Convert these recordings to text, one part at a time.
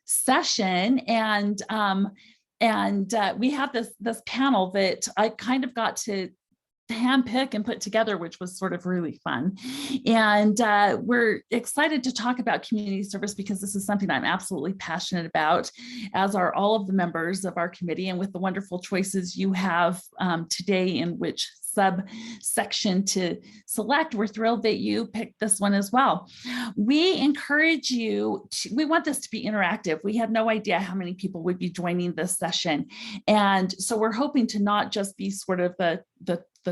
session. And we have this panel that I kind of got to handpick and put together, which was sort of really fun. And we're excited to talk about community service because this is something I'm absolutely passionate about, as are all of the members of our committee. And with the wonderful choices you have today in which subsection to select, we're thrilled that you picked this one as well. We encourage you we want this to be interactive. We had no idea how many people would be joining this session. And so we're hoping to not just be sort of the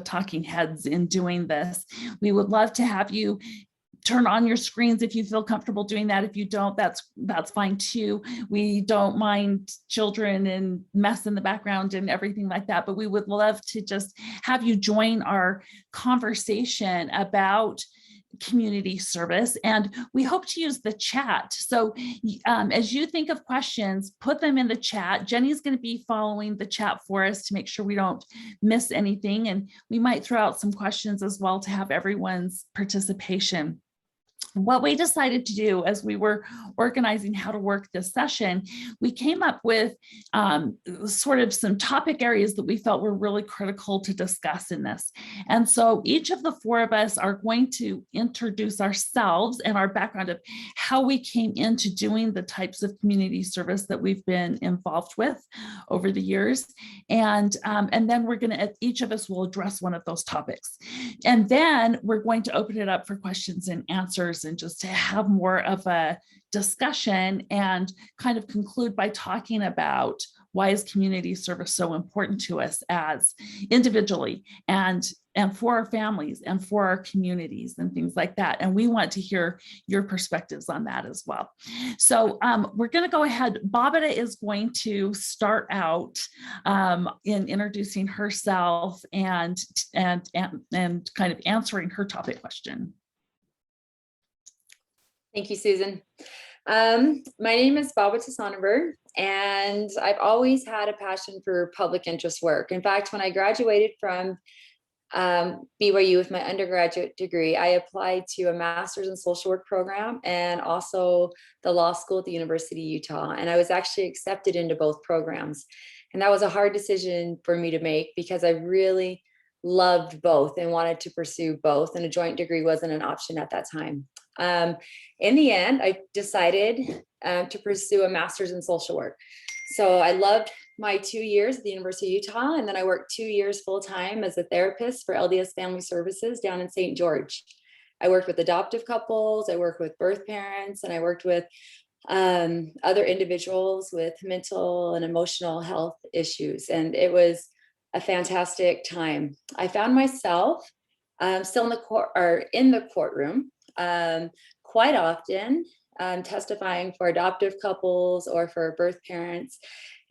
talking heads in doing this. We would love to have you turn on your screens if you feel comfortable doing that. If you don't, that's fine too. We don't mind children and mess in the background and everything like that, but we would love to just have you join our conversation about community service. And we hope to use the chat. So as you think of questions, put them in the chat. Jenny's going to be following the chat for us to make sure we don't miss anything. And we might throw out some questions as well to have everyone's participation. What we decided to do as we were organizing how to work this session, we came up with sort of some topic areas that we felt were really critical to discuss in this. And so each of the four of us are going to introduce ourselves and our background of how we came into doing the types of community service that we've been involved with over the years. And then we're going to, each of us will address one of those topics. And then we're going to open it up for questions and answers, and just to have more of a discussion and kind of conclude by talking about why is community service so important to us as individually and for our families and for our communities and things like that. And we want to hear your perspectives on that as well. So we're going to go ahead. Babata is going to start out in introducing herself and kind of answering her topic question. Thank you, Susan. My name is Babata Sonnenberg, and I've always had a passion for public interest work. In fact, when I graduated from BYU with my undergraduate degree, I applied to a master's in social work program and also the law school at the University of Utah. And I was actually accepted into both programs. And that was a hard decision for me to make because I really loved both and wanted to pursue both. And a joint degree wasn't an option at that time. In the end, I decided to pursue a master's in social work. So I loved my 2 years at the University of Utah, and then I worked 2 years full-time as a therapist for LDS Family Services down in St. George. I worked with adoptive couples, I worked with birth parents, and I worked with other individuals with mental and emotional health issues. And it was a fantastic time. I found myself still in the courtroom quite often, testifying for adoptive couples or for birth parents.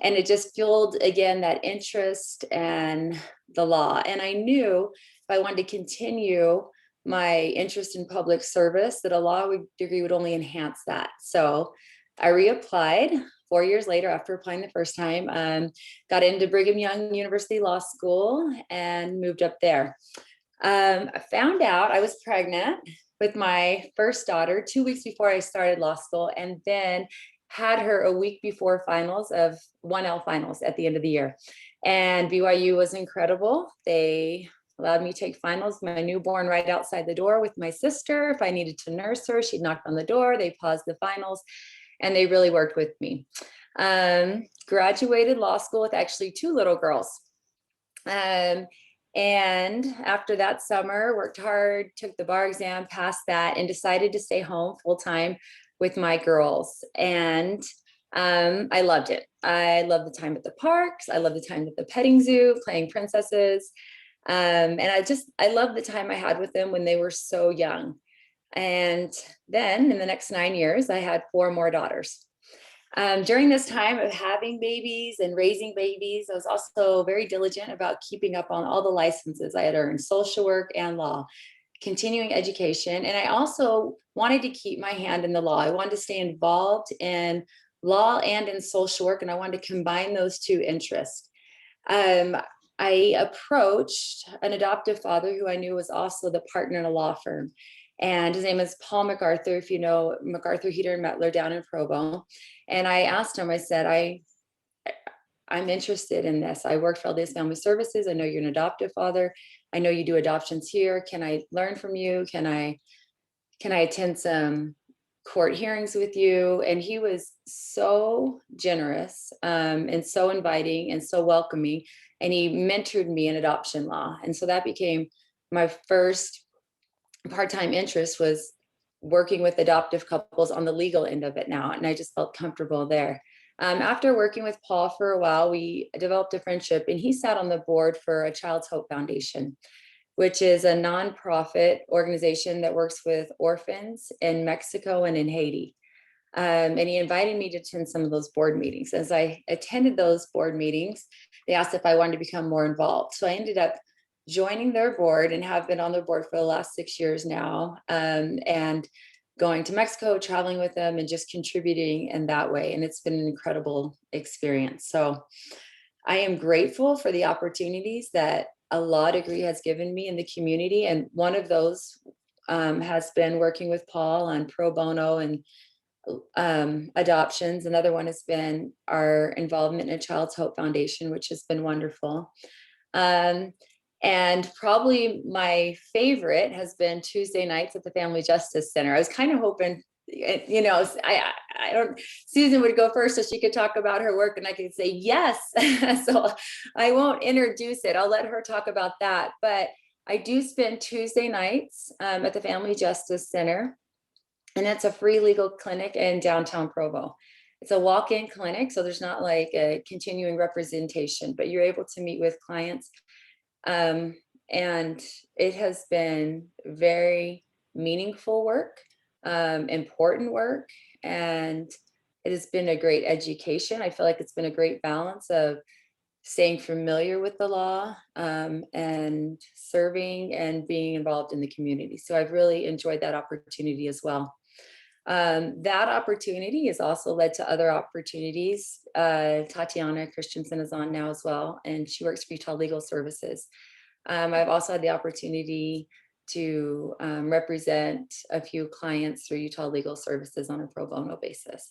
And it just fueled, again, that interest and the law. And I knew if I wanted to continue my interest in public service, that a law degree would only enhance that. So I reapplied 4 years later after applying the first time, got into Brigham Young University Law School and moved up there. I found out I was pregnant with my first daughter 2 weeks before I started law school, and then had her a week before finals of 1L finals at the end of the year. And BYU was incredible. They allowed me to take finals, my newborn, right outside the door with my sister. If I needed to nurse her, she'd knock on the door, they paused the finals, and they really worked with me. Graduated law school with actually 2 little girls. And after that summer, worked hard, took the bar exam, passed that, and decided to stay home full time with my girls. And I loved it. I loved the time at the parks. I loved the time at the petting zoo, playing princesses. And I loved the time I had with them when they were so young. And then in the next 9 years, I had 4 more daughters. During this time of having babies and raising babies, I was also very diligent about keeping up on all the licenses I had earned, social work and law, continuing education. And I also wanted to keep my hand in the law. I wanted to stay involved in law and in social work, and I wanted to combine those 2 interests. I approached an adoptive father who I knew was also the partner in a law firm. and his name is Paul MacArthur, if you know MacArthur Heater and Metler down in Provo. And I asked him, I said, I'm interested in this. I work for LDS Family Services. I know you're an adoptive father. I know you do adoptions here. Can I learn from you? Can I attend some court hearings with you? And he was so generous and so inviting and so welcoming. And he mentored me in adoption law. And so that became my first part-time interest, was working with adoptive couples on the legal end of it now. And I just felt comfortable there. After working with Paul for a while, we developed a friendship, and he sat on the board for a Child's Hope Foundation, which is a nonprofit organization that works with orphans in Mexico and in Haiti. And he invited me to attend some of those board meetings. As I attended those board meetings, they asked if I wanted to become more involved. So I ended up joining their board and have been on their board for the last 6 years now, and going to Mexico, traveling with them, and just contributing in that way. And it's been an incredible experience. So I am grateful for the opportunities that a law degree has given me in the community. And one of those has been working with Paul on pro bono and adoptions. Another one has been our involvement in a Child's Hope Foundation, which has been wonderful. And probably my favorite has been Tuesday nights at the Family Justice Center. I was kind of hoping, you know, I don't, Susan would go first so she could talk about her work and I could say yes. So I won't introduce it. I'll let her talk about that. But I do spend Tuesday nights at the Family Justice Center, and it's a free legal clinic in downtown Provo. It's a walk-in clinic, so there's not like a continuing representation, but you're able to meet with clients. And it has been very meaningful work, important work, and it has been a great education. I feel like it's been a great balance of staying familiar with the law, and serving and being involved in the community. So I've really enjoyed that opportunity as well. That opportunity has also led to other opportunities. Tatiana Christensen is on now as well, and she works for Utah Legal Services. I've also had the opportunity to represent a few clients through Utah Legal Services on a pro bono basis.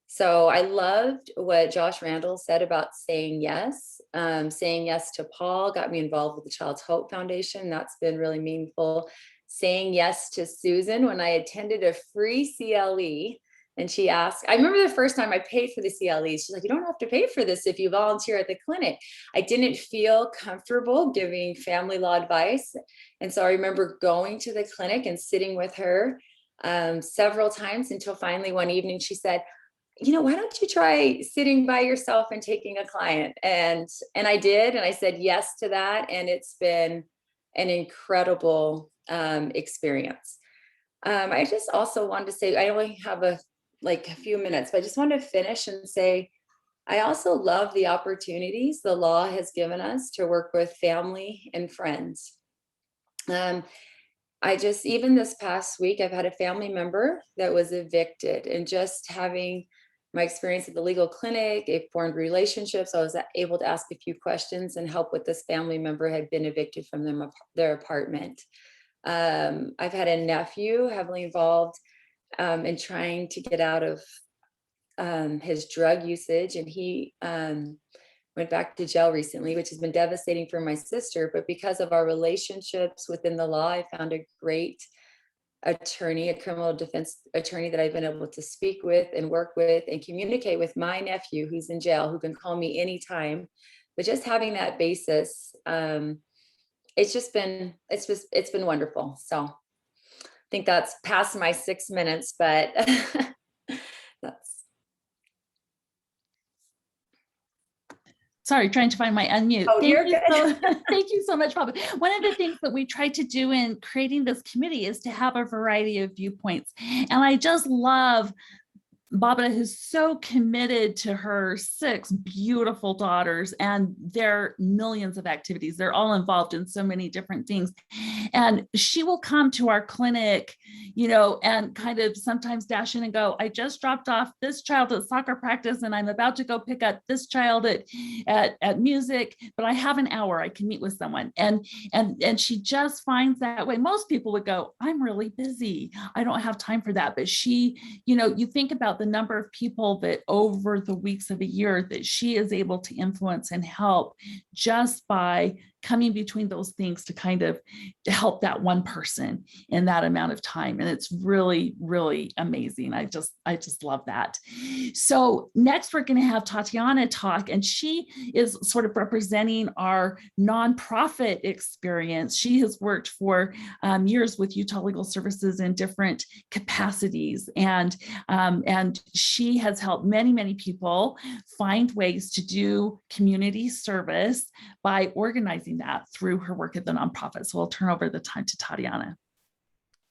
So I loved what Josh Randall said about saying yes. Saying yes to Paul got me involved with the Child's Hope Foundation. That's been really meaningful. Saying yes to Susan when I attended a free CLE, and she asked, I remember the first time I paid for the CLE, she's like, you don't have to pay for this if you volunteer at the clinic. I didn't feel comfortable giving family law advice. And so I remember going to the clinic and sitting with her several times until finally one evening she said, you know, why don't you try sitting by yourself and taking a client? And I did, and I said yes to that. And it's been an incredible experience. I just also wanted to say, I only have a few minutes, but I just wanted to finish and say, I also love the opportunities the law has given us to work with family and friends. Even this past week, I've had a family member that was evicted, and just having my experience at the legal clinic, it formed relationships. I was able to ask a few questions and help with this family member had been evicted from their apartment. I've had a nephew heavily involved in trying to get out of his drug usage, and he went back to jail recently, which has been devastating for my sister. But because of our relationships within the law, I found a great attorney, a criminal defense attorney that I've been able to speak with and work with and communicate with my nephew who's in jail, who can call me anytime. But just having that basis, it's been wonderful. So I think that's past my 6 minutes, but that's. Sorry, trying to find my unmute. Oh, you're good. Thank you so much, Bob. One of the things that we tried to do in creating this committee is to have a variety of viewpoints. And I just love Babata is so committed to her 6 beautiful daughters and their millions of activities. They're all involved in so many different things. And she will come to our clinic, and kind of sometimes dash in and go, I just dropped off this child at soccer practice and I'm about to go pick up this child at music, but I have an hour I can meet with someone. And she just finds that way. Most people would go, I'm really busy, I don't have time for that. But she, you think about the number of people that over the weeks of a year that she is able to influence and help just by coming between those things to kind of to help that one person in that amount of time. And it's really, really amazing. I just love that. So next we're going to have Tatiana talk, and she is sort of representing our nonprofit experience. She has worked for years with Utah Legal Services in different capacities, and she has helped many, many people find ways to do community service by organizing that through her work at the nonprofit. So I'll turn over the time to Tatiana.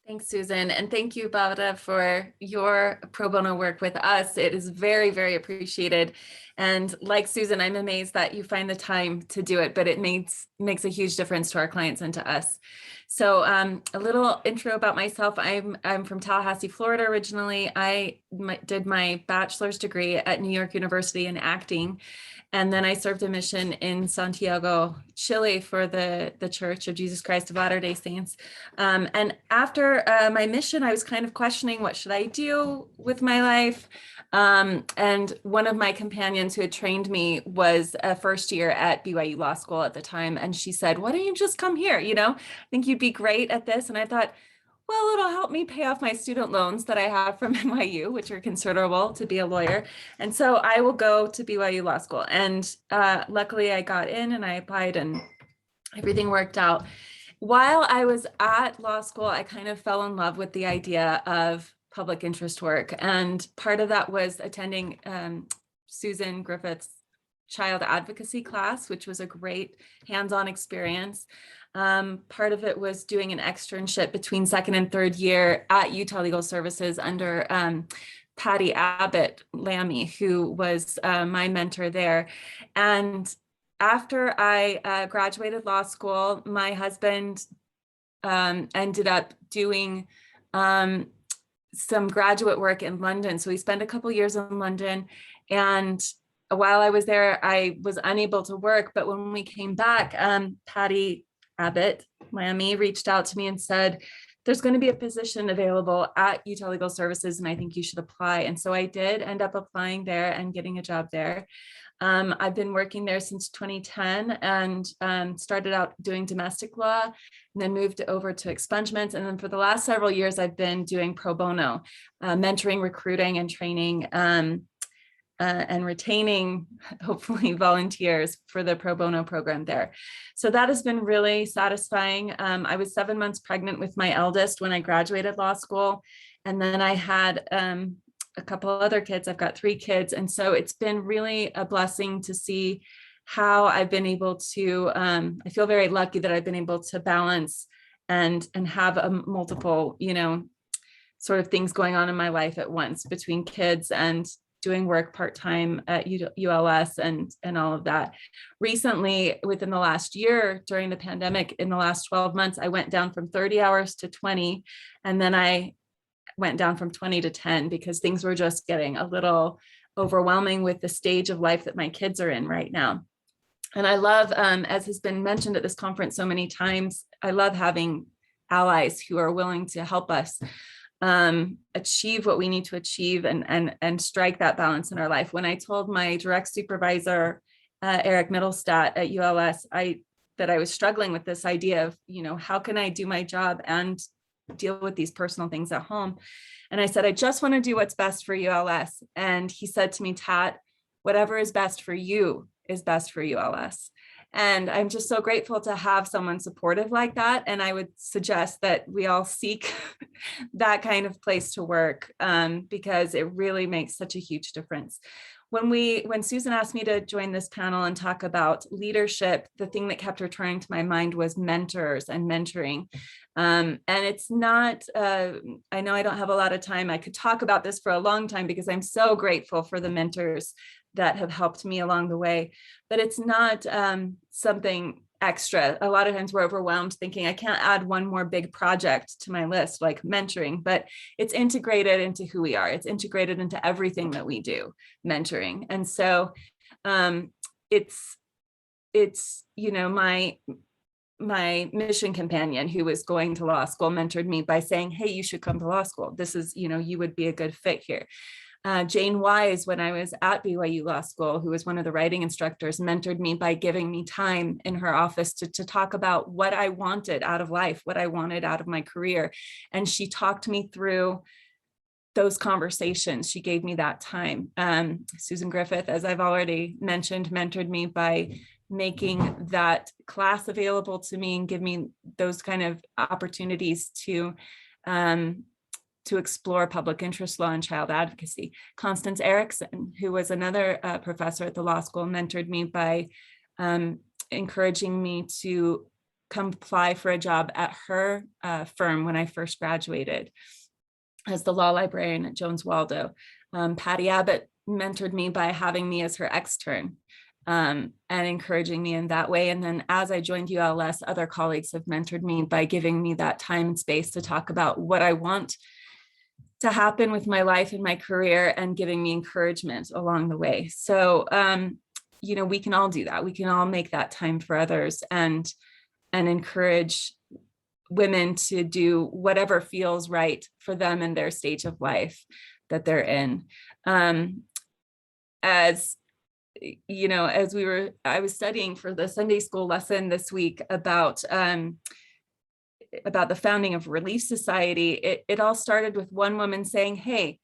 Thanks, Susan. And thank you, Babata, for your pro bono work with us. It is very, very appreciated. And like Susan, I'm amazed that you find the time to do it, but it makes a huge difference to our clients and to us. So a little intro about myself. I'm from Tallahassee, Florida originally. I did my bachelor's degree at New York University in acting. And then I served a mission in Santiago, Chile for the Church of Jesus Christ of Latter-day Saints. And after my mission, I was kind of questioning, what should I do with my life? And one of my companions who had trained me was a first year at BYU Law School at the time. And she said, why don't you just come here? I think you'd be great at this. And I thought, well, it'll help me pay off my student loans that I have from NYU, which are considerable to be a lawyer. And so I will go to BYU Law School. And luckily I got in and I applied and everything worked out. While I was at law school, I kind of fell in love with the idea of public interest work. And part of that was attending Susan Griffith's child advocacy class, which was a great hands-on experience. Part of it was doing an externship between second and third year at Utah Legal Services under Patty Abbott Lammy, who was my mentor there. And after I graduated law school, my husband ended up doing some graduate work in London. So he spent a couple years in London, and while I was there, I was unable to work. But when we came back, Patty Abbott Lammy reached out to me and said, there's going to be a position available at Utah Legal Services, and I think you should apply. And so I did end up applying there and getting a job there. I've been working there since 2010 and started out doing domestic law and then moved over to expungements. And then for the last several years, I've been doing pro bono, mentoring, recruiting, and training and retaining, hopefully, volunteers for the pro bono program there. So that has been really satisfying. I was 7 months pregnant with my eldest when I graduated law school. And then I had a couple other kids. I've got 3 kids. And so it's been really a blessing to see how I've been able to, I feel very lucky that I've been able to balance and have a multiple, sort of things going on in my life at once, between kids and doing work part-time at ULS and all of that. Recently, within the last year, during the pandemic, in the last 12 months, I went down from 30 hours to 20, and then I went down from 20 to 10 because things were just getting a little overwhelming with the stage of life that my kids are in right now. And I love, as has been mentioned at this conference so many times, I love having allies who are willing to help us achieve what we need to achieve and strike that balance in our life. When I told my direct supervisor, Eric Middlestat at ULS, that I was struggling with this idea of, how can I do my job and deal with these personal things at home? And I said, I just want to do what's best for ULS. And he said to me, Tat, whatever is best for you is best for ULS. And I'm just so grateful to have someone supportive like that. And I would suggest that we all seek that kind of place to work because it really makes such a huge difference. when Susan asked me to join this panel and talk about leadership, the thing that kept returning to my mind was mentors and mentoring. And it's not, I know I don't have a lot of time. I could talk about this for a long time because I'm so grateful for the mentors that have helped me along the way, but it's not something extra. A lot of times we're overwhelmed thinking I can't add one more big project to my list like mentoring, but it's integrated into who we are. It's integrated into everything that we do, mentoring. And so it's you know, my mission companion who was going to law school mentored me by saying, hey, you should come to law school. This is, you know, you would be a good fit here. Jane Wise, when I was at BYU Law School, who was one of the writing instructors, mentored me by giving me time in her office to talk about what I wanted out of life, what I wanted out of my career. And she talked me through those conversations. She gave me that time. Susan Griffith, as I've already mentioned, mentored me by making that class available to me and give me those kind of opportunities to explore public interest law and child advocacy. Constance Erickson, who was another professor at the law school, mentored me by encouraging me to come apply for a job at her firm when I first graduated as the law librarian at Jones Waldo. Patty Abbott mentored me by having me as her extern and encouraging me in that way. And then as I joined ULS, other colleagues have mentored me by giving me that time and space to talk about what I want to happen with my life and my career and giving me encouragement along the way. So, you know, we can all do that. We can all make that time for others and encourage women to do whatever feels right for them in their stage of life that they're in. As you know, I was studying for the Sunday school lesson this week about the founding of Relief Society. It all started with one woman saying, hey,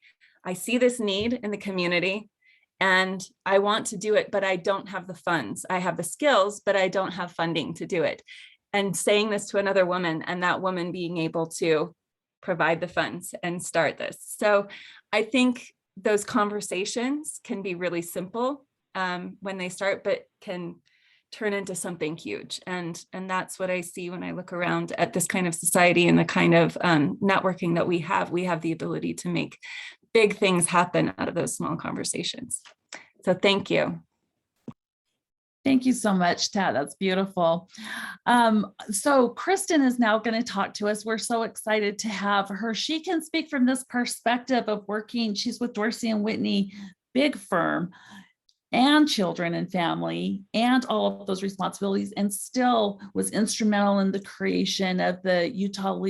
I see this need in the community and I want to do it, but I don't have the funds. I have the skills, but I don't have funding to do it. And saying this to another woman and that woman being able to provide the funds and start this. So I think those conversations can be really simple when they start, but can turn into something huge. And that's what I see when I look around at this kind of society and the kind of networking that we have. We have the ability to make big things happen out of those small conversations. So thank you. Thank you so much, Tat. That's beautiful. So Kristen is now going to talk to us. We're so excited to have her. She can speak from this perspective of working. She's with Dorsey and Whitney, big firm, and children and family and all of those responsibilities, and still was instrumental in the creation of the Utah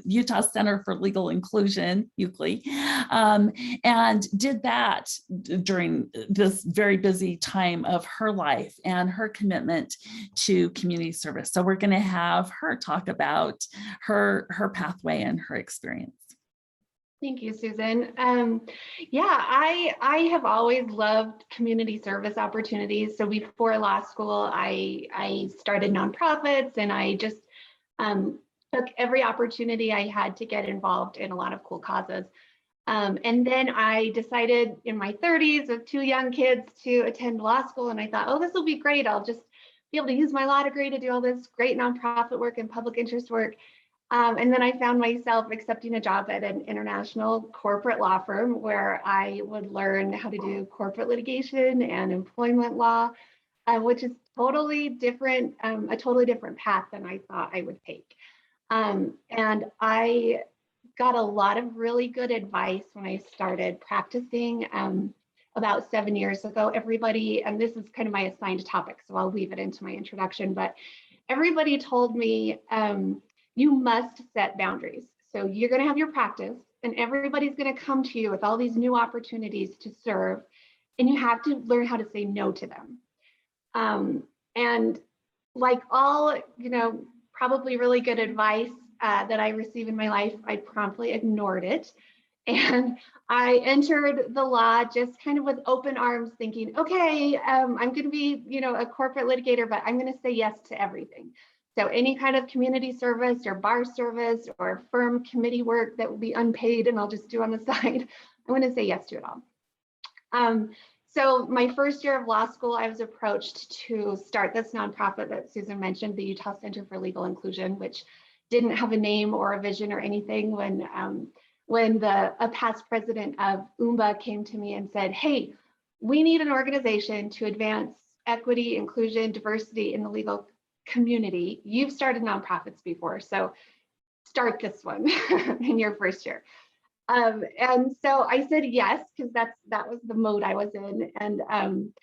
Utah Center for Legal Inclusion, UCLI, and did that during this very busy time of her life and her commitment to community service. So we're going to have her talk about her pathway and her experience. Thank you, Susan. Yeah, I have always loved community service opportunities. So before law school, I started nonprofits and I just took every opportunity I had to get involved in a lot of cool causes. And then I decided in my 30s with 2 young kids to attend law school. And I thought, oh, this will be great. I'll just be able to use my law degree to do all this great nonprofit work and public interest work. And then I found myself accepting a job at an international corporate law firm where I would learn how to do corporate litigation and employment law, which is totally different, a totally different path than I thought I would take. And I got a lot of really good advice when I started practicing about 7 years ago. Everybody, and this is kind of my assigned topic, so I'll weave it into my introduction, but everybody told me, you must set boundaries. So you're going to have your practice and everybody's going to come to you with all these new opportunities to serve, and you have to learn how to say no to them. And like all, probably really good advice that I receive in my life, I promptly ignored it. And I entered the law just kind of with open arms thinking, okay, I'm going to be, a corporate litigator, but I'm going to say yes to everything. So any kind of community service or bar service or firm committee work that will be unpaid and I'll just do on the side, I'm going to say yes to it all. So my first year of law school, I was approached to start this nonprofit that Susan mentioned, the Utah Center for Legal Inclusion, which didn't have a name or a vision or anything when a past president of UMBA came to me and said, hey, we need an organization to advance equity, inclusion, diversity in the legal community. You've started nonprofits before, so start this one in your first year. And so I said yes, because that was the mode I was in. And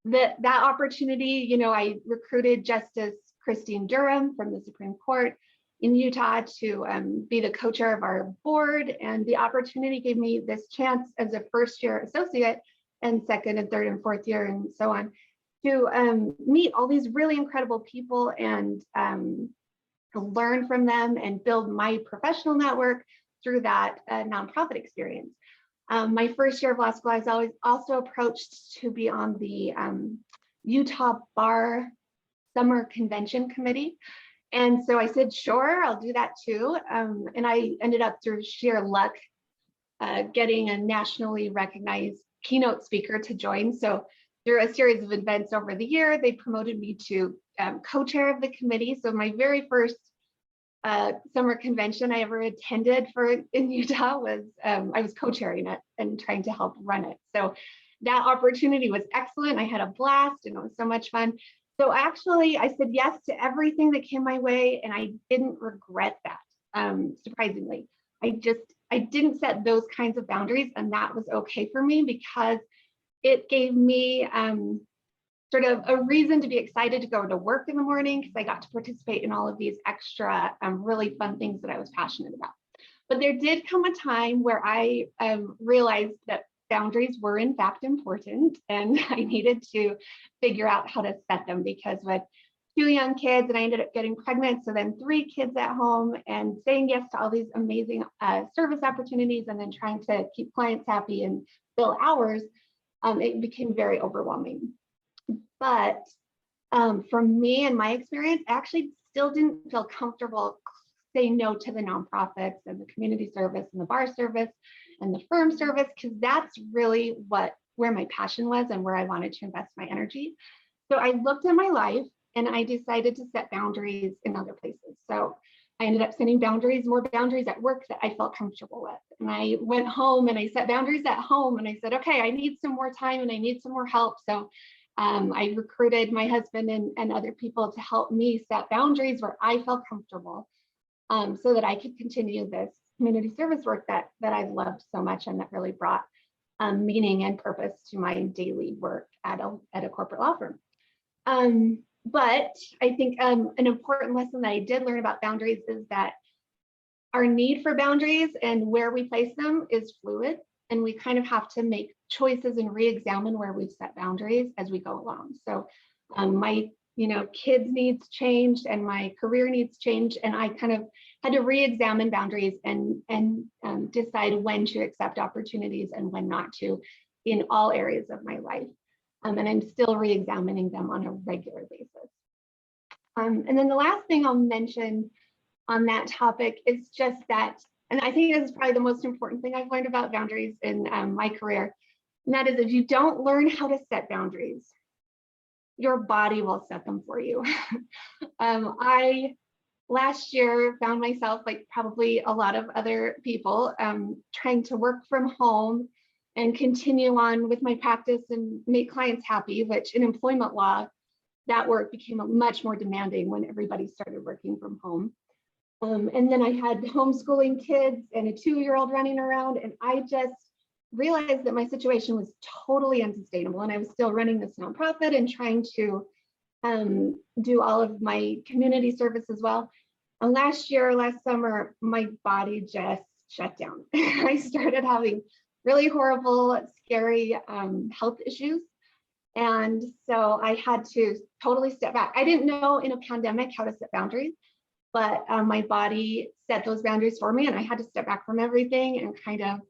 that opportunity, you know, I recruited Justice Christine Durham from the Supreme Court in Utah to be the co-chair of our board. And the opportunity gave me this chance as a first year associate and second and third and fourth year and so on to meet all these really incredible people and to learn from them and build my professional network through that nonprofit experience. My first year of law school, I was always also approached to be on the Utah Bar Summer Convention Committee. And so I said, sure, I'll do that too. And I ended up through sheer luck getting a nationally recognized keynote speaker to join. So through a series of events over the year, they promoted me to co-chair of the committee. So my very first summer convention I ever attended in Utah was I was co-chairing it and trying to help run it. So that opportunity was excellent. I had a blast and it was so much fun. So actually I said yes to everything that came my way and I didn't regret that, surprisingly. I didn't set those kinds of boundaries and that was okay for me because it gave me sort of a reason to be excited to go to work in the morning because I got to participate in all of these extra really fun things that I was passionate about. But there did come a time where I realized that boundaries were in fact important and I needed to figure out how to set them because with 2 young kids and I ended up getting pregnant, so then 3 kids at home and saying yes to all these amazing service opportunities and then trying to keep clients happy and fill hours, it became very overwhelming. But for me and my experience, I actually still didn't feel comfortable saying no to the nonprofits and the community service and the bar service and the firm service, because that's really where my passion was and where I wanted to invest my energy. So I looked at my life and I decided to set boundaries in other places. So I ended up setting more boundaries at work that I felt comfortable with. And I went home and I set boundaries at home and I said, okay, I need some more time and I need some more help. So I recruited my husband and other people to help me set boundaries where I felt comfortable so that I could continue this community service work that I've loved so much and that really brought meaning and purpose to my daily work at a corporate law firm. But I think an important lesson that I did learn about boundaries is that our need for boundaries and where we place them is fluid. And we kind of have to make choices and re-examine where we've set boundaries as we go along. So my kids needs changed and my career needs changed. And I kind of had to re-examine boundaries and decide when to accept opportunities and when not to in all areas of my life. And I'm still re-examining them on a regular basis. And then the last thing I'll mention on that topic is just that, and I think this is probably the most important thing I've learned about boundaries in my career, and that is if you don't learn how to set boundaries, your body will set them for you. I last year found myself, like probably a lot of other people, trying to work from home and continue on with my practice and make clients happy, which in employment law, that work became much more demanding when everybody started working from home. And then I had homeschooling kids and a 2-year-old running around, and I just realized that my situation was totally unsustainable. And I was still running this nonprofit and trying to do all of my community service as well. And last summer, my body just shut down. I started having really horrible, scary health issues. And so I had to totally step back. I didn't know in a pandemic how to set boundaries, but my body set those boundaries for me and I had to step back from everything and kind of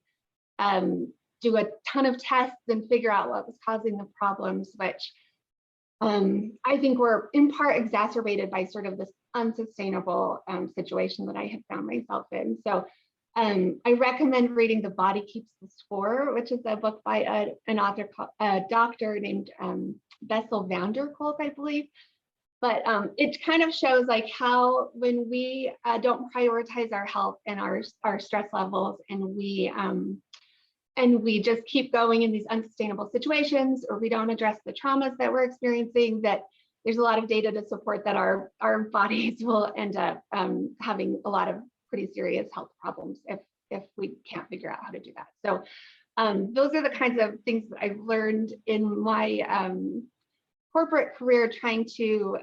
do a ton of tests and figure out what was causing the problems, which I think were in part exacerbated by sort of this unsustainable situation that I had found myself in. So I recommend reading The Body Keeps the Score, which is a book by a doctor named Bessel van der Kolk, I believe. But it kind of shows like how when we don't prioritize our health and our stress levels, and we just keep going in these unsustainable situations, or we don't address the traumas that we're experiencing, that there's a lot of data to support that our bodies will end up having a lot of pretty serious health problems if we can't figure out how to do that. So those are the kinds of things that I've learned in my corporate career, trying to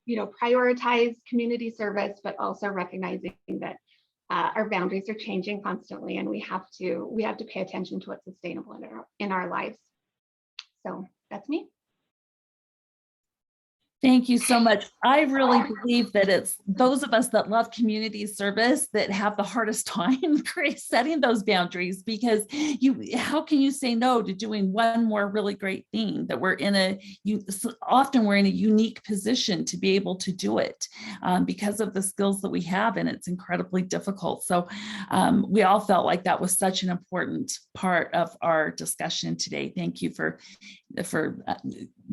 prioritize community service, but also recognizing that our boundaries are changing constantly, and we have to pay attention to what's sustainable in our lives. So that's me. Thank you so much. I really believe that it's those of us that love community service that have the hardest time setting those boundaries, because how can you say no to doing one more really great thing that often we're in a unique position to be able to do it because of the skills that we have, and it's incredibly difficult. So we all felt like that was such an important part of our discussion today. Thank you for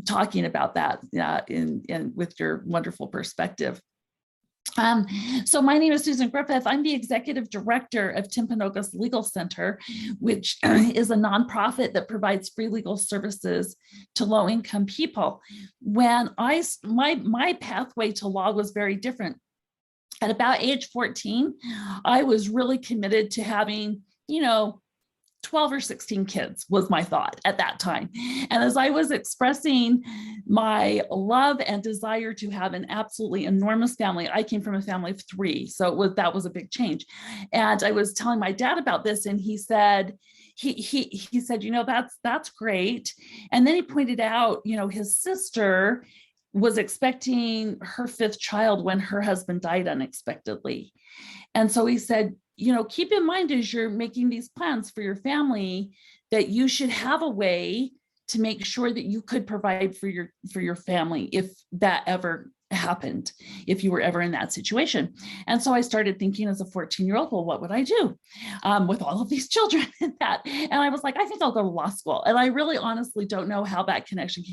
talking about that with your wonderful perspective. So my name is Susan Griffith. I'm the executive director of Timpanogos Legal Center, which is a nonprofit that provides free legal services to low-income people. When my pathway to law was very different. At about age 14, I was really committed to having, 12 or 16 kids was my thought at that time. And as I was expressing my love and desire to have an absolutely enormous family, I came from a family of 3. So that was a big change. And I was telling my dad about this, and he said, he said, that's great. And then he pointed out, his sister was expecting her 5th child when her husband died unexpectedly. And so he said, keep in mind as you're making these plans for your family that you should have a way to make sure that you could provide for your family if that ever happened, if you were ever in that situation. And so I started thinking as a 14-year-old, well, what would I do with all of these children and that? And I was like, I think I'll go to law school. And I really honestly don't know how that connection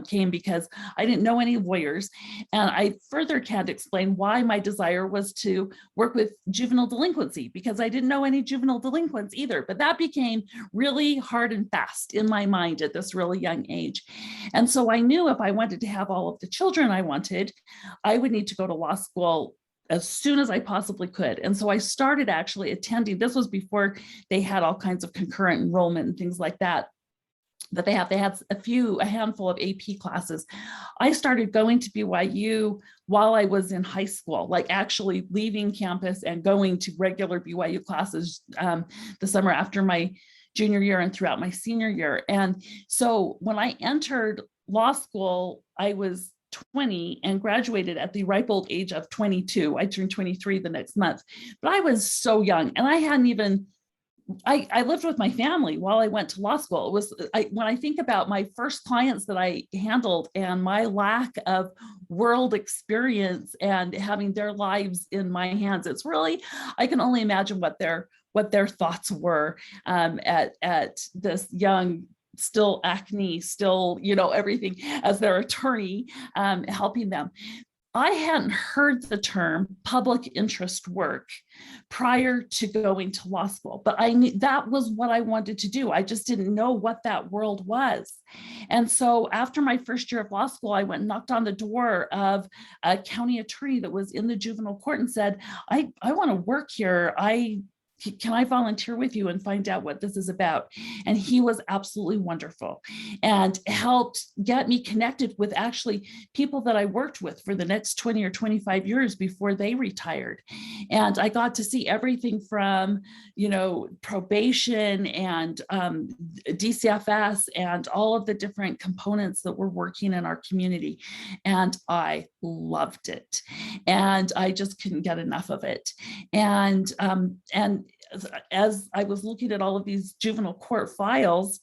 came because I didn't know any lawyers. And I further can't explain why my desire was to work with juvenile delinquency, because I didn't know any juvenile delinquents either. But that became really hard and fast in my mind at this really young age. And so I knew if I wanted to have all of the children I wanted, I would need to go to law school as soon as I possibly could. And so I started actually attending. This was before they had all kinds of concurrent enrollment and things like that. But they had a handful of AP classes. I started going to BYU while I was in high school, like actually leaving campus and going to regular BYU classes the summer after my junior year and throughout my senior year. And so when I entered law school, I was 20 and graduated at the ripe old age of 22. I turned 23 the next month, but I was so young, and I hadn't even, I lived with my family while I went to law school. It was, when I think about my first clients that I handled and my lack of world experience and having their lives in my hands, it's really, I can only imagine what their thoughts were at this young, still acne, still, everything, as their attorney helping them. I hadn't heard the term public interest work prior to going to law school, but I knew that was what I wanted to do. I just didn't know what that world was. And so after my first year of law school, I went and knocked on the door of a county attorney that was in the juvenile court and said, I want to work here. Can I volunteer with you and find out what this is about? And he was absolutely wonderful and helped get me connected with actually people that I worked with for the next 20 or 25 years before they retired. And I got to see everything from, probation and DCFS and all of the different components that were working in our community. And I loved it. And I just couldn't get enough of it. And as I was looking at all of these juvenile court files,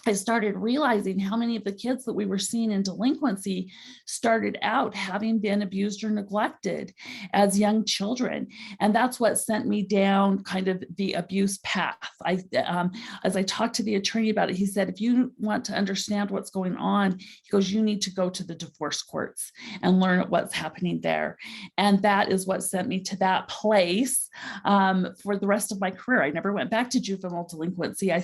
I started realizing how many of the kids that we were seeing in delinquency started out having been abused or neglected as young children. And that's what sent me down kind of the abuse path. As I talked to the attorney about it, he said, if you want to understand what's going on, he goes, you need to go to the divorce courts and learn what's happening there. And that is what sent me to that place for the rest of my career. I never went back to juvenile delinquency. I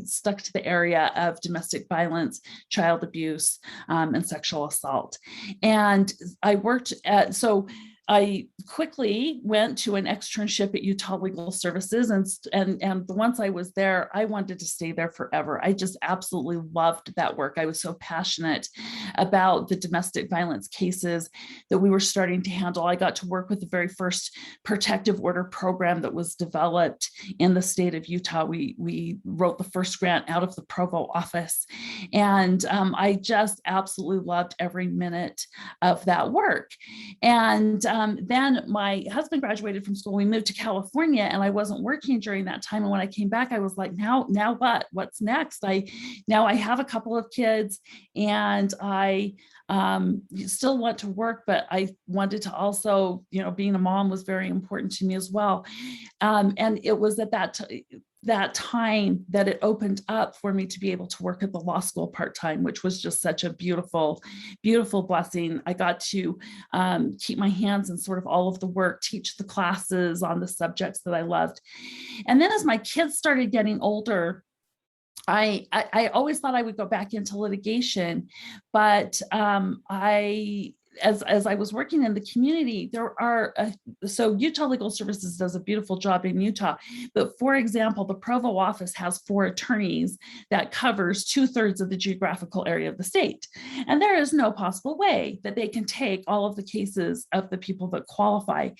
stuck to the area of domestic violence, child abuse, and sexual assault. And I worked at, so I quickly went to an externship at Utah Legal Services, and once I was there, I wanted to stay there forever. I just absolutely loved that work. I was so passionate about the domestic violence cases that we were starting to handle. I got to work with the very first protective order program that was developed in the state of Utah. We wrote the first grant out of the Provo office, and I just absolutely loved every minute of that work. And then my husband graduated from school. We moved to California, and I wasn't working during that time. And when I came back, I was like, now what? What's next? Now I have a couple of kids, and I still want to work, but I wanted to also, being a mom was very important to me as well. And it was at that time that it opened up for me to be able to work at the law school part-time, which was just such a beautiful, beautiful blessing. I got to keep my hands in sort of all of the work, teach the classes on the subjects that I loved. And then as my kids started getting older, I always thought I would go back into litigation, but as I was working in the community, so Utah Legal Services does a beautiful job in Utah, but for example, the Provo office has 4 attorneys that covers 2/3 of the geographical area of the state. And there is no possible way that they can take all of the cases of the people that qualify.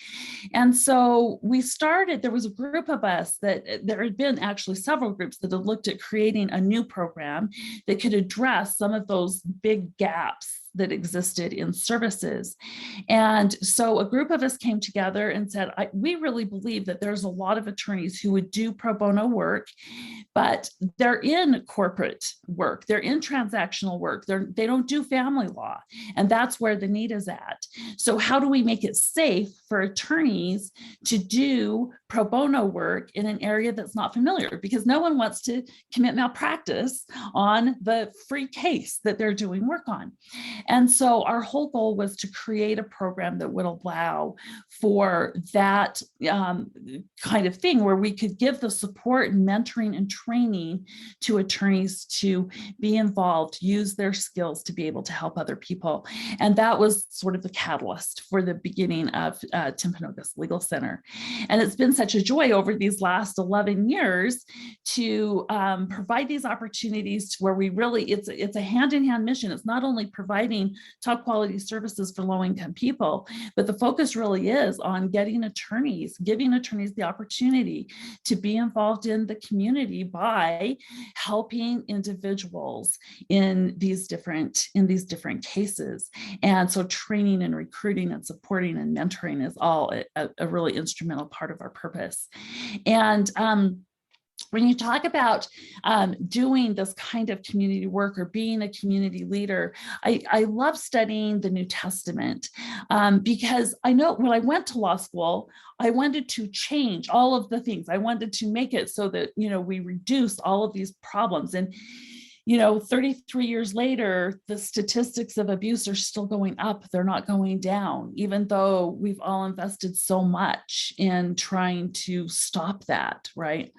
And so there was a group of us there had been actually several groups that had looked at creating a new program that could address some of those big gaps that existed in services. And so a group of us came together and said, we really believe that there's a lot of attorneys who would do pro bono work, but they're in corporate work, they're in transactional work, they don't do family law, and that's where the need is at. So how do we make it safe for attorneys to do pro bono work in an area that's not familiar? Because no one wants to commit malpractice on the free case that they're doing work on. And so our whole goal was to create a program that would allow for that kind of thing, where we could give the support and mentoring and training to attorneys to be involved, use their skills to be able to help other people. And that was sort of the catalyst for the beginning of Timpanogos Legal Center. And it's been such a joy over these last 11 years to provide these opportunities to where we really, it's a hand-in-hand mission. It's not only providing top quality services for low-income people, but the focus really is on giving attorneys the opportunity to be involved in the community by helping individuals in these different cases. And so training and recruiting and supporting and mentoring is all a really instrumental part of our purpose. And when you talk about doing this kind of community work or being a community leader, I love studying the New Testament because I know when I went to law school, I wanted to change all of the things. I wanted to make it so that, we reduce all of these problems. And 33 years later, the statistics of abuse are still going up. They're not going down, even though we've all invested so much in trying to stop that, right?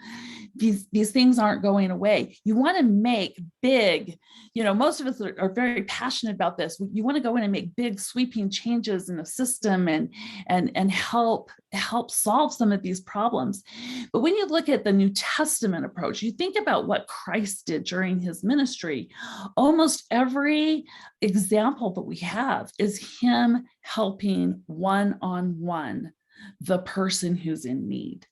These things aren't going away. You want to make big, most of us are very passionate about this. You want to go in and make big sweeping changes in the system and help solve some of these problems. But when you look at the New Testament approach, you think about what Christ did during his ministry. Almost every example that we have is him helping one-on-one the person who's in need.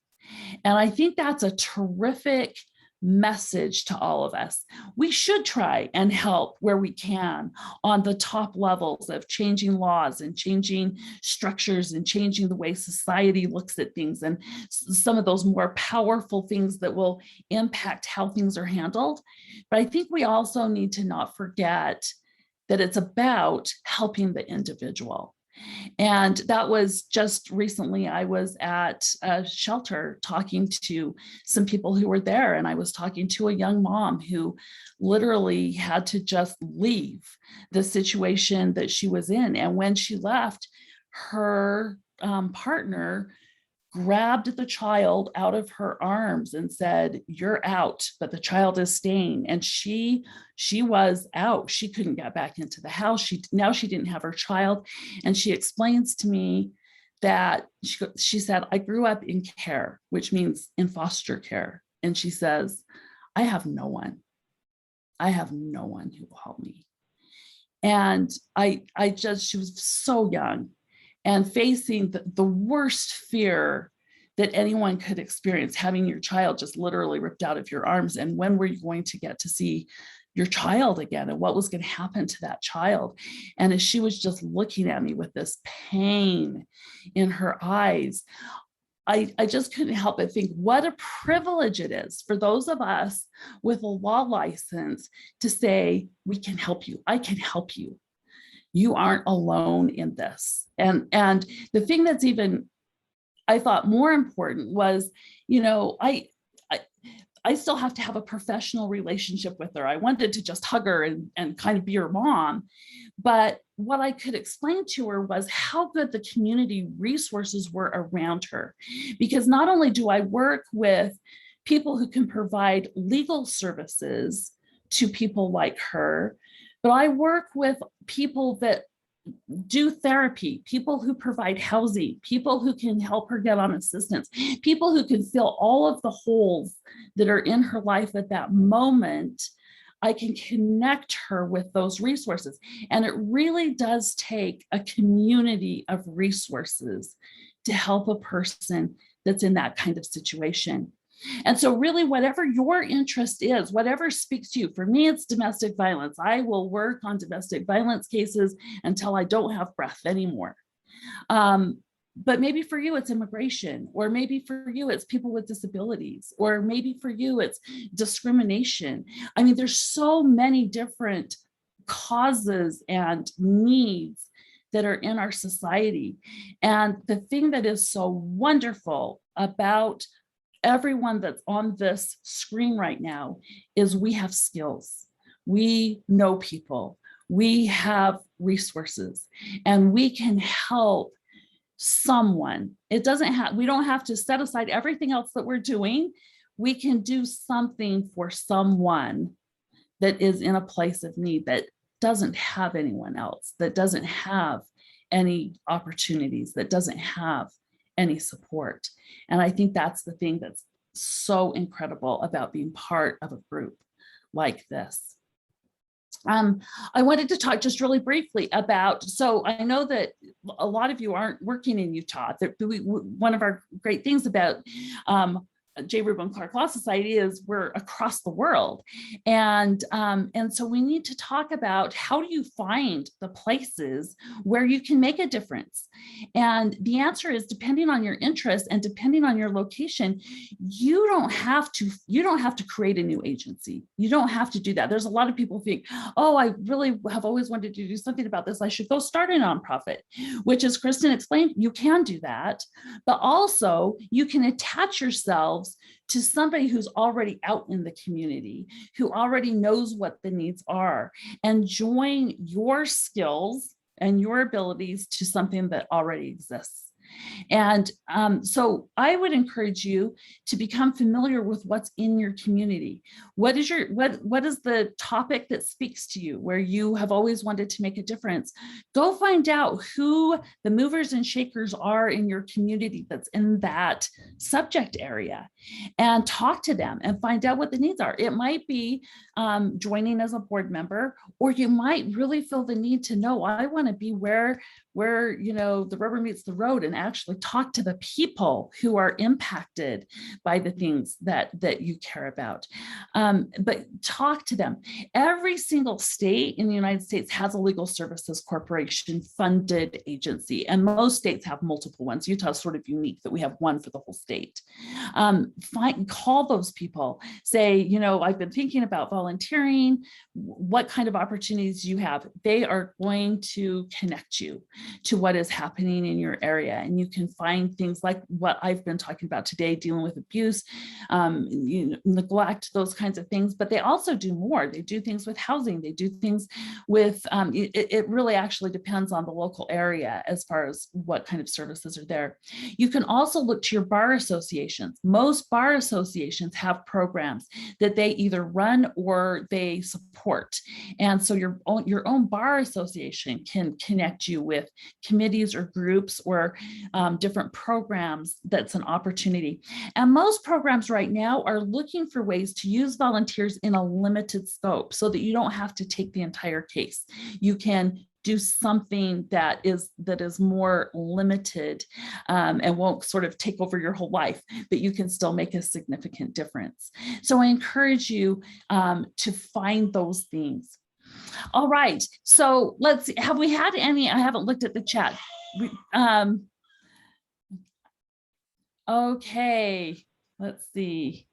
And I think that's a terrific message to all of us. We should try and help where we can on the top levels of changing laws and changing structures and changing the way society looks at things, and some of those more powerful things that will impact how things are handled. But I think we also need to not forget that it's about helping the individual. And that was just recently, I was at a shelter talking to some people who were there, and I was talking to a young mom who literally had to just leave the situation that she was in. And when she left, her partner grabbed the child out of her arms and said, "You're out, but the child is staying." And she was out. She couldn't get back into the house. She didn't have her child. And she explains to me that she said, "I grew up in care," which means in foster care. And she says, I have no one who will help me." And she was so young and facing the worst fear that anyone could experience, having your child just literally ripped out of your arms. And when were you going to get to see your child again, and what was going to happen to that child? And as she was just looking at me with this pain in her eyes, I just couldn't help but think what a privilege it is for those of us with a law license to say, "We can help you. I can help you. You aren't alone in this." And the thing that's even, I thought, more important was, I still have to have a professional relationship with her. I wanted to just hug her and kind of be her mom. But what I could explain to her was how good the community resources were around her. Because not only do I work with people who can provide legal services to people like her, but I work with people that do therapy, people who provide housing, people who can help her get on assistance, people who can fill all of the holes that are in her life at that moment. I can connect her with those resources. And it really does take a community of resources to help a person that's in that kind of situation. And so really, whatever your interest is, whatever speaks to you, for me, it's domestic violence. I will work on domestic violence cases until I don't have breath anymore. But maybe for you, it's immigration, or maybe for you, it's people with disabilities, or maybe for you, it's discrimination. I mean, there's so many different causes and needs that are in our society. And the thing that is so wonderful about everyone that's on this screen right now is we have skills, we know people, we have resources, and we can help someone. We don't have to set aside everything else that we're doing. We can do something for someone that is in a place of need, that doesn't have anyone else, that doesn't have any opportunities, that doesn't have any support. And I think that's the thing that's so incredible about being part of a group like this. I wanted to talk just really briefly about, so I know that a lot of you aren't working in Utah. One of our great things about J. Reuben Clark Law Society is we're across the world. And so we need to talk about, how do you find the places where you can make a difference? And the answer is, depending on your interest and depending on your location, you don't have to create a new agency. You don't have to do that. There's a lot of people think, oh, I really have always wanted to do something about this. I should go start a nonprofit, which, as Kristen explained, you can do that. But also you can attach yourselves to somebody who's already out in the community, who already knows what the needs are, and join your skills and your abilities to something that already exists. And so I would encourage you to become familiar with what's in your community. What is the topic that speaks to you, where you have always wanted to make a difference? Go find out who the movers and shakers are in your community that's in that subject area, and talk to them and find out what the needs are. It might be joining as a board member, or you might really feel the need to know, I want to be where the rubber meets the road and actually talk to the people who are impacted by the things that you care about. But talk to them. Every single state in the United States has a legal services corporation funded agency, and most states have multiple ones. Utah is sort of unique that we have one for the whole state. Call those people, say, you know, I've been thinking about volunteering. What kind of opportunities you have? They are going to connect you to what is happening in your area. And you can find things like what I've been talking about today, dealing with abuse, neglect, those kinds of things. But they also do more. They do things with housing. They do things with, it really actually depends on the local area as far as what kind of services are there. You can also look to your bar associations. Most bar associations have programs that they either run or they support. And so your own bar association can connect you with committees or groups or different programs. That's an opportunity. And most programs right now are looking for ways to use volunteers in a limited scope so that you don't have to take the entire case. You can do something that is more limited and won't sort of take over your whole life, but you can still make a significant difference. So I encourage you to find those things. All right, so let's see. Have we had any? I haven't looked at the chat. Okay, let's see.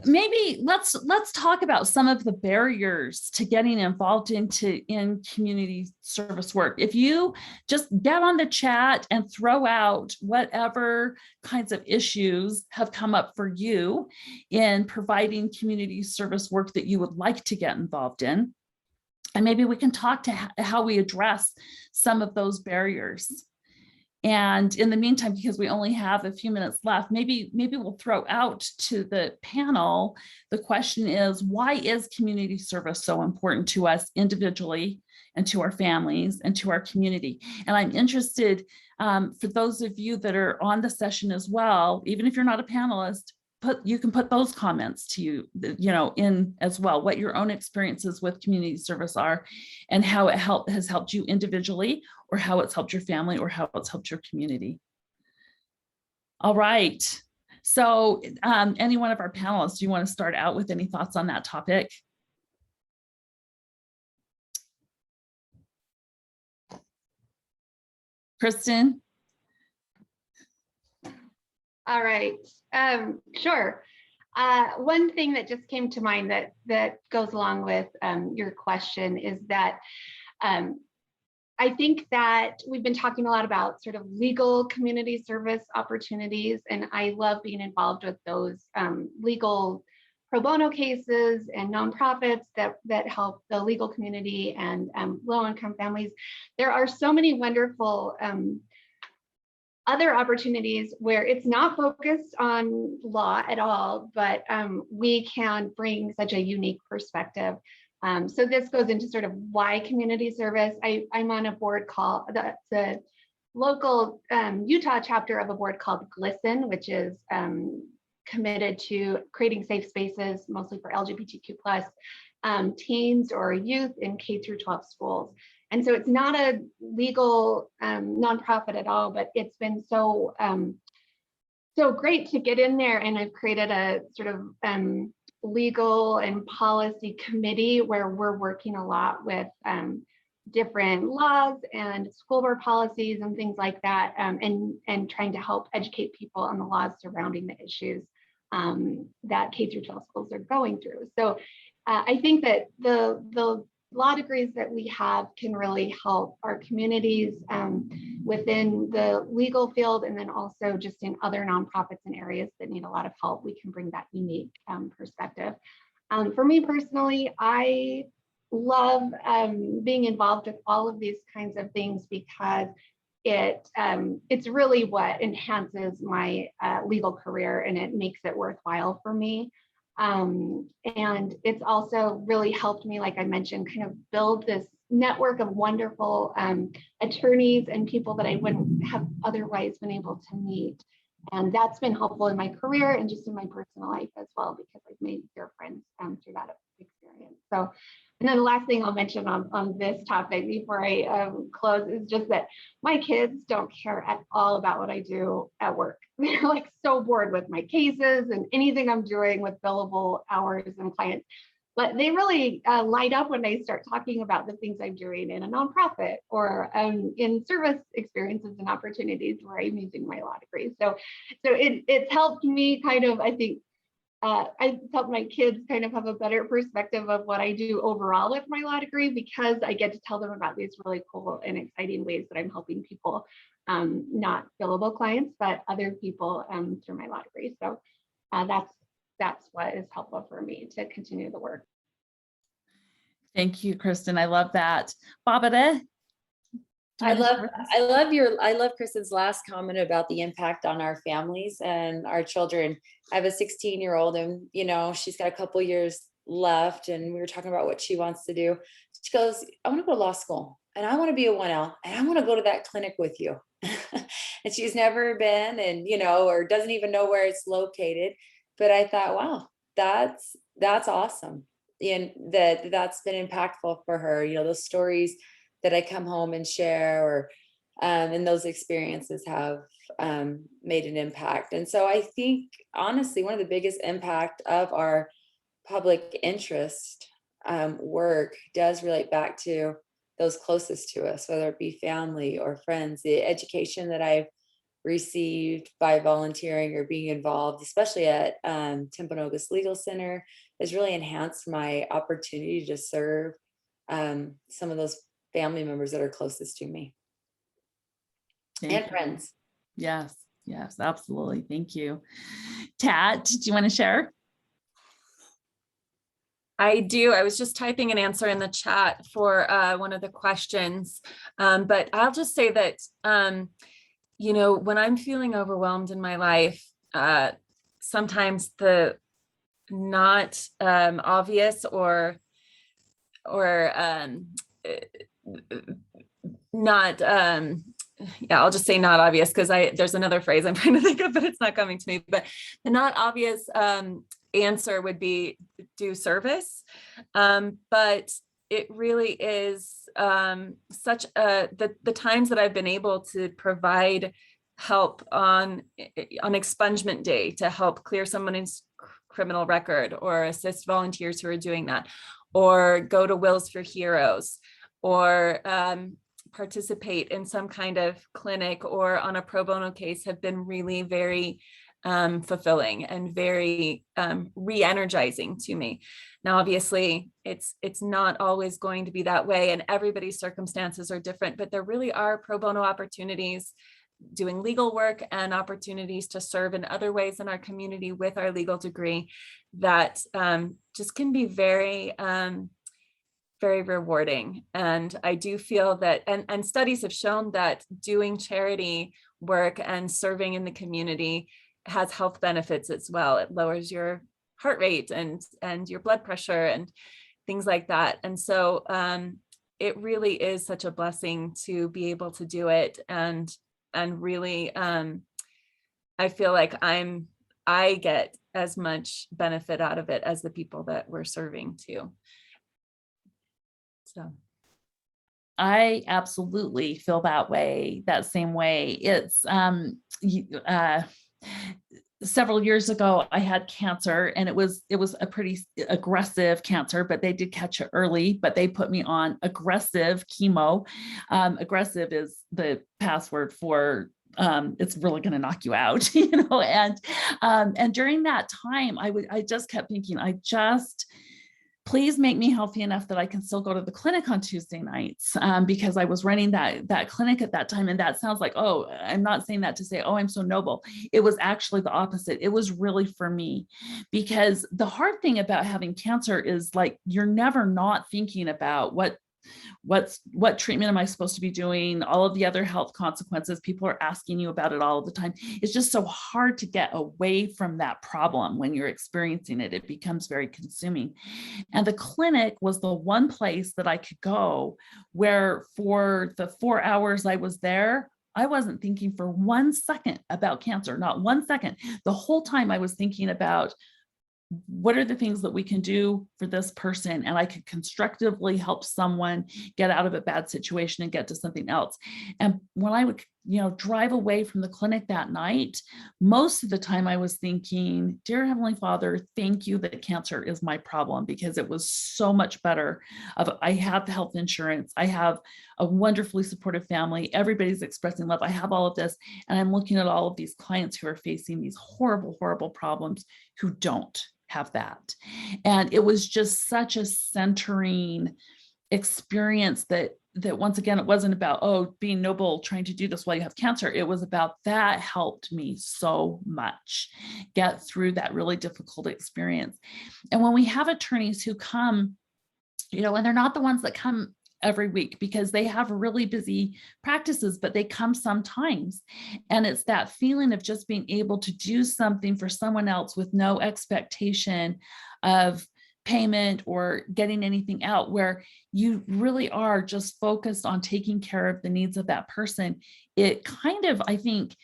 Maybe let's talk about some of the barriers to getting involved in community service work. If you just get on the chat and throw out whatever kinds of issues have come up for you in providing community service work that you would like to get involved in, and maybe we can talk to how we address some of those barriers. And in the meantime, because we only have a few minutes left, maybe we'll throw out to the panel. The question is, why is community service so important to us individually and to our families and to our community? And I'm interested, for those of you that are on the session as well, even if you're not a panelist, you can put those comments to you know, in as well, what your own experiences with community service are and how it has helped you individually, or how it's helped your family, or how it's helped your community. All right. So any one of our panelists, do you want to start out with any thoughts on that topic? Kristen? All right, sure. One thing that just came to mind that goes along with your question is that I think that we've been talking a lot about sort of legal community service opportunities, and I love being involved with those legal pro bono cases and nonprofits that help the legal community and low-income families. There are so many wonderful other opportunities where it's not focused on law at all, but we can bring such a unique perspective. So this goes into sort of why community service. I'm on a board called the local Utah chapter of a board called GLISTEN, which is committed to creating safe spaces, mostly for LGBTQ plus teens or youth in K through 12 schools. And so it's not a legal nonprofit at all, but it's been so great to get in there. And I've created a sort of legal and policy committee where we're working a lot with different laws and school board policies and things like that, and trying to help educate people on the laws surrounding the issues that K through 12 schools are going through. So I think that the law degrees that we have can really help our communities within the legal field, and then also just in other nonprofits and areas that need a lot of help. We can bring that unique perspective. For me personally, I love being involved with all of these kinds of things because it's really what enhances my legal career, and it makes it worthwhile for me. And it's also really helped me, like I mentioned, kind of build this network of wonderful attorneys and people that I wouldn't have otherwise been able to meet. And that's been helpful in my career and just in my personal life as well, because I've made dear friends through that experience. So And then the last thing I'll mention on this topic before I close is just that my kids don't care at all about what I do at work. They're like so bored with my cases and anything I'm doing with billable hours and clients. But they really light up when I start talking about the things I'm doing in a nonprofit or in service experiences and opportunities where I'm using my law degree. So it's helped me kind of, I think, I help my kids kind of have a better perspective of what I do overall with my law degree, because I get to tell them about these really cool and exciting ways that I'm helping people, not billable clients, but other people through my law degree. So that's what is helpful for me to continue the work. Thank you, Kristen. I love that. Babata? I love Kristen's last comment about the impact on our families and our children. I have a 16-year-old and, you know, she's got a couple years left and we were talking about what she wants to do. She goes, I want to go to law school and I want to be a 1L and I want to go to that clinic with you. And she's never been and, you know, or doesn't even know where it's located. But I thought, wow, that's awesome. And that's been impactful for her. You know, those stories that I come home and share, or and those experiences have made an impact. And so I think, honestly, one of the biggest impact of our public interest work does relate back to those closest to us, whether it be family or friends. The education that I've received by volunteering or being involved, especially at Timpanogos Legal Center, has really enhanced my opportunity to serve some of those family members that are closest to me. Thank and you. friends. Yes, absolutely. Thank you. Tat, do you want to share? I do. I was just typing an answer in the chat for one of the questions, but I'll just say that, you know, when I'm feeling overwhelmed in my life, sometimes the not obvious or not yeah, I'll just say not obvious, because there's another phrase I'm trying to think of, but it's not coming to me. But the not obvious answer would be do service. But it really is such the times that I've been able to provide help on expungement day to help clear someone's criminal record, or assist volunteers who are doing that, or go to Wills for Heroes, or participate in some kind of clinic or on a pro bono case, have been really very fulfilling and very re-energizing to me. Now, obviously, it's not always going to be that way, and everybody's circumstances are different, but there really are pro bono opportunities doing legal work and opportunities to serve in other ways in our community with our legal degree that just can be very very rewarding. And I do feel that, and studies have shown that doing charity work and serving in the community has health benefits as well. It lowers your heart rate and your blood pressure and things like that. And so it really is such a blessing to be able to do it. And really, I feel like I get as much benefit out of it as the people that we're serving too. So I absolutely feel that same way. It's several years ago, I had cancer, and it was a pretty aggressive cancer, but they did catch it early, but they put me on aggressive chemo. Aggressive is the password for it's really going to knock you out, you know, and during that time, I just kept thinking, please make me healthy enough that I can still go to the clinic on Tuesday nights, because I was running that clinic at that time. And that sounds like, oh, I'm not saying that to say, oh, I'm so noble. It was actually the opposite. It was really for me, because the hard thing about having cancer is, like, you're never not thinking about what treatment am I supposed to be doing, all of the other health consequences. People are asking you about it all the time. It's just so hard to get away from that problem when you're experiencing it. It becomes very consuming. And the clinic was the one place that I could go where, for the 4 hours I was there, I wasn't thinking for 1 second about cancer, not 1 second. The whole time I was thinking about what are the things that we can do for this person? And I could constructively help someone get out of a bad situation and get to something else. And when I would, drive away from the clinic that night, most of the time I was thinking, dear Heavenly Father, thank you that cancer is my problem, because it was so much better. I have health insurance. I have a wonderfully supportive family. Everybody's expressing love. I have all of this. And I'm looking at all of these clients who are facing these horrible, horrible problems who don't have that. And it was just such a centering experience that once again, it wasn't about, being noble, trying to do this while you have cancer. It was about that helped me so much get through that really difficult experience. And when we have attorneys who come, and they're not the ones that come every week because they have really busy practices, but they come sometimes. And it's that feeling of just being able to do something for someone else with no expectation of payment or getting anything out, where you really are just focused on taking care of the needs of that person. It kind of, I think,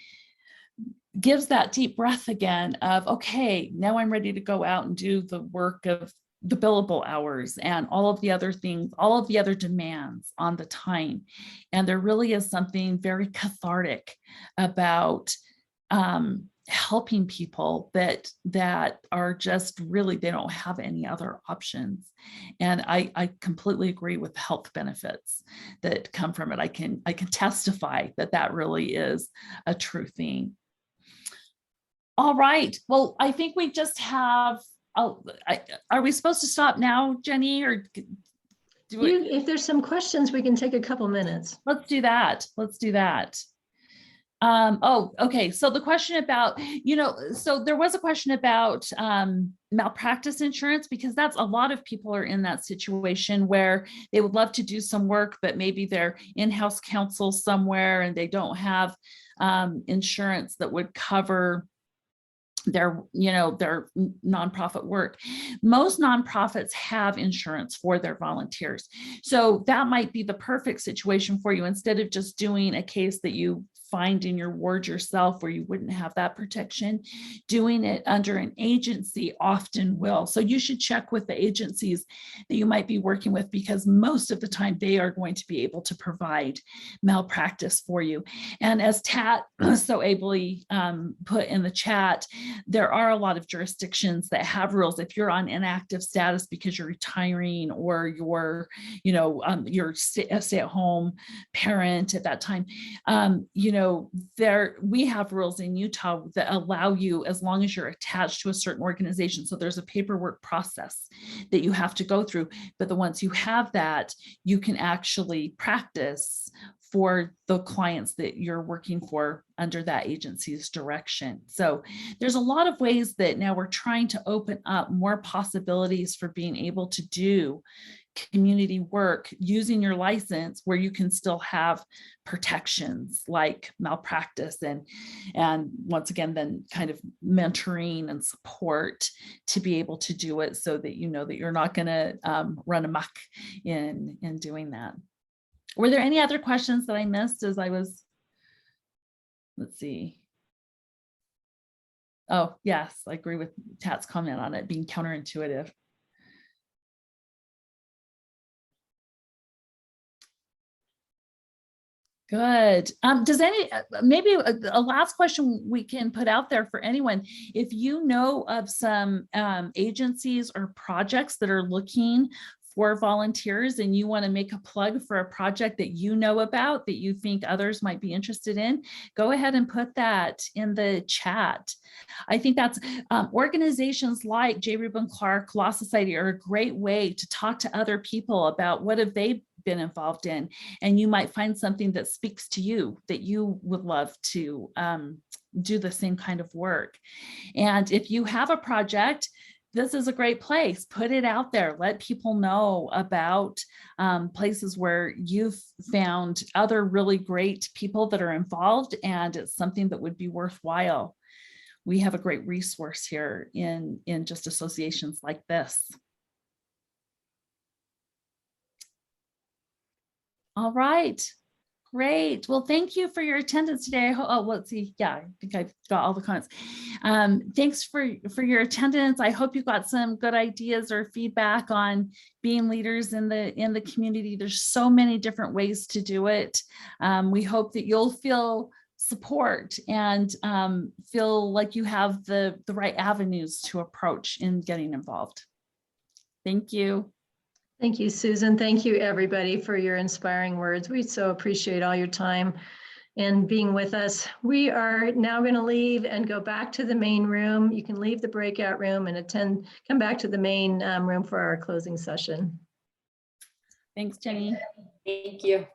gives that deep breath again of, okay, now I'm ready to go out and do the work of the billable hours and all of the other things, all of the other demands on the time. And there really is something very cathartic about helping people that are just really, they don't have any other options. And I completely agree with the health benefits that come from it. I can testify that really is a true thing. All right. Well, I think we just have, are we supposed to stop now, Jenny, or if there's some questions, we can take a couple minutes. Let's do that. Okay. So the question about, so there was a question about malpractice insurance, because that's a lot of people are in that situation where they would love to do some work, but maybe they're in-house counsel somewhere and they don't have insurance that would cover their nonprofit work. Most nonprofits have insurance for their volunteers. So that might be the perfect situation for you. Instead of just doing a case that you find in your ward yourself where you wouldn't have that protection, doing it under an agency often will. So you should check with the agencies that you might be working with, because most of the time they are going to be able to provide malpractice for you. And as Tat so ably put in the chat, there are a lot of jurisdictions that have rules. If you're on inactive status because you're retiring, or you're a stay-at-home parent at that time, we have rules in Utah that allow you, as long as you're attached to a certain organization. So there's a paperwork process that you have to go through. But once you have that, you can actually practice for the clients that you're working for under that agency's direction. So there's a lot of ways that now we're trying to open up more possibilities for being able to do community work using your license, where you can still have protections like malpractice and once again, then kind of mentoring and support to be able to do it, so that that you're not going to run amok in doing that. Were there any other questions that I missed as I was, let's see. Oh, yes, I agree with Tat's comment on it being counterintuitive. Good. Does maybe a last question we can put out there for anyone, if you know of some agencies or projects that are looking for volunteers and you want to make a plug for a project that you know about that you think others might be interested in, go ahead and put that in the chat. I think that's organizations like J. Reuben Clark Law Society are a great way to talk to other people about what have they been involved in, and you might find something that speaks to you, that you would love to do the same kind of work. And if you have a project, this is a great place. Put it out there. Let people know about places where you've found other really great people that are involved, and it's something that would be worthwhile. We have a great resource here in just associations like this. All right, Great. Well, thank you for your attendance today. Oh, let's see. Yeah, I think I've got all the comments. Thanks for your attendance. I hope you got some good ideas or feedback on being leaders in the community. There's so many different ways to do it. We hope that you'll feel support and feel like you have the right avenues to approach in getting involved. Thank you. Thank you, Susan. Thank you, everybody, for your inspiring words. We so appreciate all your time and being with us. We are now going to leave and go back to the main room. You can leave the breakout room and come back to the main room for our closing session. Thanks, Jenny. Thank you.